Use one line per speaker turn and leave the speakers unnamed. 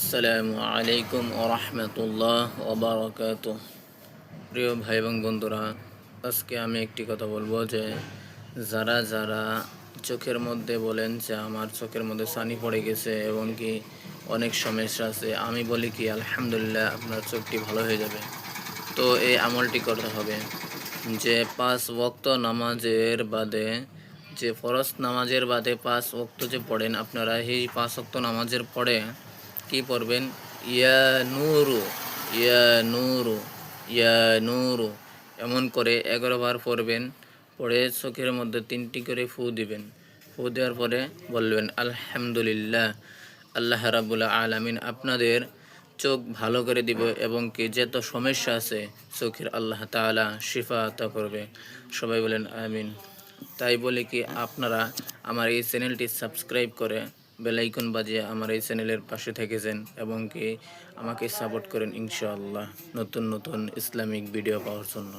আসসালামু আলাইকুম ওরহমতুল্লাহ ওবরাকাতুহ। প্রিয় ভাই এবং বন্ধুরা, আজকে আমি একটি কথা বলবো যে যারা যারা চোখের মধ্যে বলেন যে আমার চোখের মধ্যে ছানি পড়ে গেছে এবং কি অনেক সমস্যা আছে, আমি বলি কি আলহামদুলিল্লাহ আপনার চোখটি ভালো হয়ে যাবে। তো এই আমলটি করতে হবে যে 5 ওয়াক্ত নামাজের বাদে, যে ফরজ নামাজের বাদে 5 ওয়াক্ত যে পড়েন আপনারা, এই 5 ওয়াক্ত নামাজের পরে কি পড়বেন? ইয়া নূরু, ইয়া নূরু, ইয়া নূরু, এমন করে 11 বার পড়বেন। পড়ে চোখের মধ্যে 3টি করে ফু দিবেন। ফু দেওয়ার পরে বলবেন আলহামদুলিল্লাহ, আল্লাহ রাব্বুল আলামিন আপনাদের চোখ ভালো করে দিব এবং কি যত সমস্যা আছে চোখের আল্লাহ তাআলা শিফা আতা করবে। সবাই বলেন আমিন। তাই বলে কি আপনারা আমার এই চ্যানেলটি সাবস্ক্রাইব করে বেল আইকন বাজিয়ে আমার এই চ্যানেলের পাশে থেকেছেন এবং কি আমাকে সাপোর্ট করেন ইনশাআল্লাহ নতুন নতুন ইসলামিক ভিডিও পাওয়ার জন্য।